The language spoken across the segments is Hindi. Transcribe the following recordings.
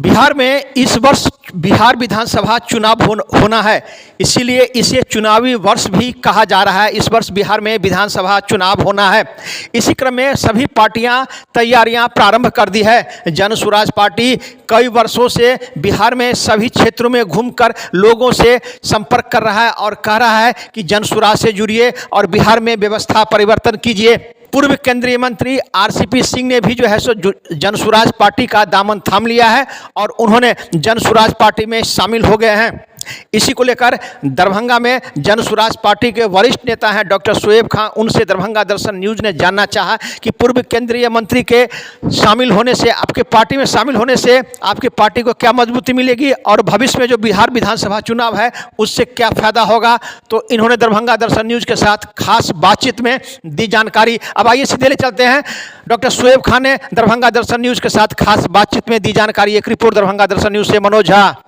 बिहार में इस वर्ष बिहार विधानसभा चुनाव होना है, इसीलिए इसे चुनावी वर्ष भी कहा जा रहा है। इस वर्ष बिहार में विधानसभा चुनाव होना है। इसी क्रम में सभी पार्टियां तैयारियां प्रारंभ कर दी है। जन स्वराज पार्टी कई वर्षों से बिहार में सभी क्षेत्रों में घूमकर लोगों से संपर्क कर रहा है और कह रहा है कि जन स्वराज से जुड़िए और बिहार में व्यवस्था परिवर्तन कीजिए। पूर्व केंद्रीय मंत्री आरसीपी सिंह ने भी जो है सो जन स्वराज पार्टी का दामन थाम लिया है और उन्होंने जन स्वराज पार्टी में शामिल हो गए हैं। इसी को लेकर दरभंगा में जन स्वराज पार्टी के वरिष्ठ नेता हैं डॉक्टर शोएब खां, उनसे दरभंगा दर्शन न्यूज़ ने जानना चाहा कि पूर्व केंद्रीय मंत्री के शामिल होने से, आपके पार्टी में शामिल होने से आपकी पार्टी को क्या मजबूती मिलेगी और भविष्य में जो बिहार विधानसभा चुनाव है उससे क्या फायदा होगा। तो इन्होंने दरभंगा दर्शन न्यूज़ के साथ खास बातचीत में दी जानकारी। अब आइए सीधे ले चलते हैं, डॉक्टर शोएब खां ने दरभंगा दर्शन न्यूज़ के साथ खास बातचीत में दी जानकारी। एक रिपोर्ट दरभंगा दर्शन न्यूज़ से मनोज झा।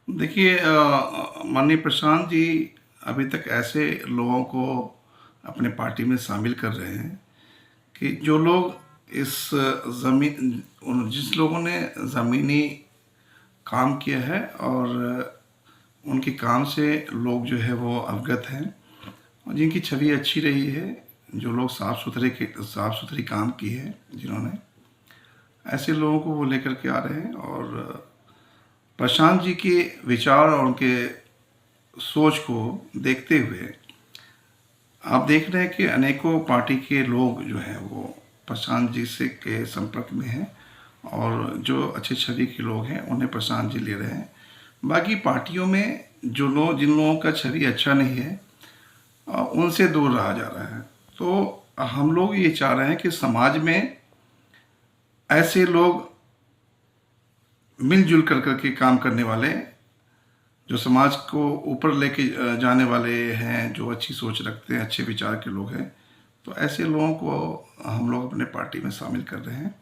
देखिए, माननीय प्रशांत जी अभी तक ऐसे लोगों को अपने पार्टी में शामिल कर रहे हैं कि जो लोग जिस लोगों ने ज़मीनी काम किया है और उनके काम से लोग जो है वो अवगत हैं और जिनकी छवि अच्छी रही है, जो लोग साफ़ सुथरी काम की है जिन्होंने, ऐसे लोगों को वो लेकर के आ रहे हैं। और प्रशांत जी के विचार और उनके सोच को देखते हुए आप देख रहे हैं कि अनेकों पार्टी के लोग जो हैं वो प्रशांत जी से के संपर्क में हैं और जो अच्छे छवि के लोग हैं उन्हें प्रशांत जी ले रहे हैं। बाकी पार्टियों में जिन लोगों का छवि अच्छा नहीं है उनसे दूर रहा जा रहा है। तो हम लोग ये चाह रहे हैं कि समाज में ऐसे लोग मिलजुल करके काम करने वाले, जो समाज को ऊपर लेके जाने वाले हैं, जो अच्छी सोच रखते हैं, अच्छे विचार के लोग हैं, तो ऐसे लोगों को हम लोग अपने पार्टी में शामिल कर रहे हैं।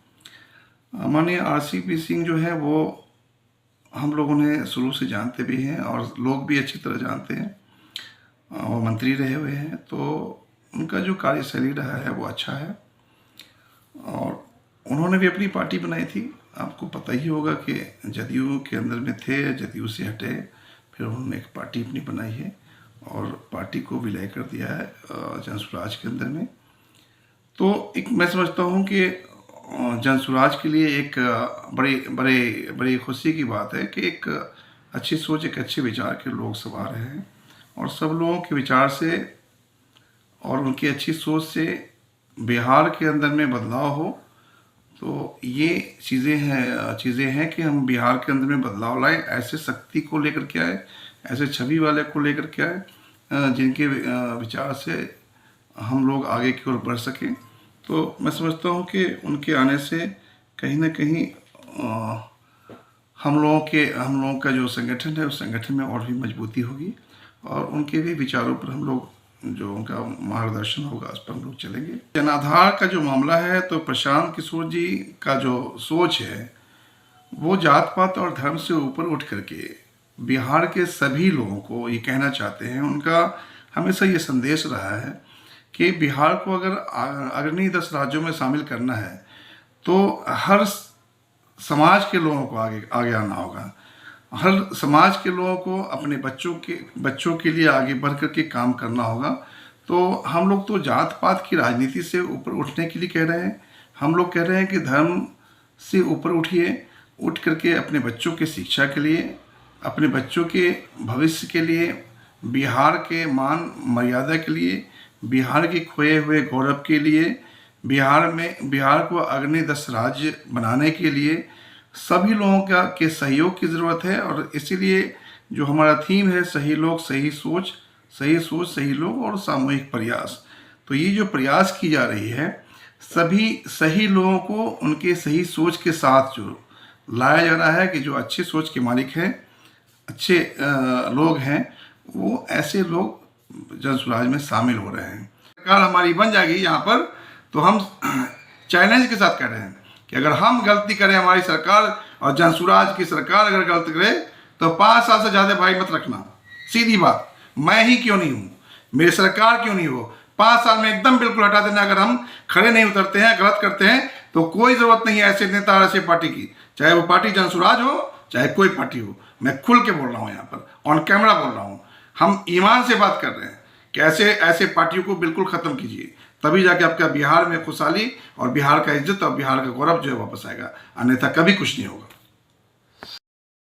माननीय आरसीपी सिंह जो है वो हम लोग उन्हें शुरू से जानते भी हैं और लोग भी अच्छी तरह जानते हैं। वो मंत्री रहे हुए हैं, तो उनका जो कार्यशैली रहा है वो अच्छा है और उन्होंने भी अपनी पार्टी बनाई थी। आपको पता ही होगा कि जदयू के अंदर में थे, जदयू से हटे, फिर उन्होंने एक पार्टी अपनी बनाई है और पार्टी को विलय कर दिया है जन स्वराज के अंदर में। तो एक मैं समझता हूँ कि जन स्वराज के लिए एक बड़ी खुशी की बात है कि एक अच्छी सोच, एक अच्छे विचार के लोग सब आ रहे हैं और सब लोगों के विचार से और उनकी अच्छी सोच से बिहार के अंदर में बदलाव हो। तो ये चीज़ें हैं कि हम बिहार के अंदर में बदलाव लाएं, ऐसे शक्ति को लेकर के आए, ऐसे छवि वाले को लेकर के आए जिनके विचार से हम लोग आगे की ओर बढ़ सकें। तो मैं समझता हूँ कि उनके आने से कहीं ना कहीं हम लोगों का जो संगठन है उस संगठन में और भी मजबूती होगी और उनके भी विचारों पर हम लोग, जो उनका मार्गदर्शन होगा उस पर हम लोग चलेंगे। जनाधार का जो मामला है, तो प्रशांत किशोर जी का जो सोच है वो जात पात और धर्म से ऊपर उठ करके बिहार के सभी लोगों को ये कहना चाहते हैं। उनका हमेशा ये संदेश रहा है कि बिहार को अगर अग्रणी 10 राज्यों में शामिल करना है तो हर समाज के लोगों को आगे आना होगा। हर समाज के लोगों को अपने बच्चों के लिए आगे बढ़ करके काम करना होगा। तो हम लोग तो जात पात की राजनीति से ऊपर उठने के लिए कह रहे हैं। हम लोग कह रहे हैं कि धर्म से ऊपर उठिए, उठ करके अपने बच्चों के शिक्षा के लिए, अपने बच्चों के भविष्य के लिए, बिहार के मान मर्यादा के लिए, बिहार के खोए हुए गौरव के लिए, बिहार को अग्रणी 10 राज्य बनाने के लिए सभी लोगों के सहयोग की ज़रूरत है। और इसीलिए जो हमारा थीम है, सही लोग सही सोच, सही लोग और सामूहिक प्रयास। तो ये जो प्रयास की जा रही है, सभी सही लोगों को उनके सही सोच के साथ जो लाया जा रहा है कि जो अच्छी सोच के मालिक हैं, अच्छे लोग हैं, वो ऐसे लोग जन स्वराज में शामिल हो रहे हैं। सरकार हमारी बन जाएगी यहाँ पर, तो हम चैलेंज के साथ कह रहे हैं कि अगर हम गलती करें, हमारी सरकार और जन स्वराज की सरकार अगर गलती करे तो 5 साल से ज़्यादा भाई मत रखना। सीधी बात, मैं ही क्यों नहीं हूँ, मेरी सरकार क्यों नहीं हो, 5 साल में एकदम बिल्कुल हटा देना। अगर हम खड़े नहीं उतरते हैं, गलत करते हैं तो कोई ज़रूरत नहीं है ऐसे नेता और ऐसे पार्टी की, चाहे वो पार्टी जनसुराज हो चाहे कोई पार्टी हो। मैं खुल के बोल रहा हूँ, यहाँ पर ऑन कैमरा बोल रहा हूँ। हम ईमान से बात कर रहे हैं कि ऐसे ऐसे पार्टियों को बिल्कुल ख़त्म कीजिए, तभी जाके आपका बिहार में खुशहाली और बिहार का इज्जत और बिहार का गौरव जो है वापस आएगा, अन्यथा कभी कुछ नहीं होगा।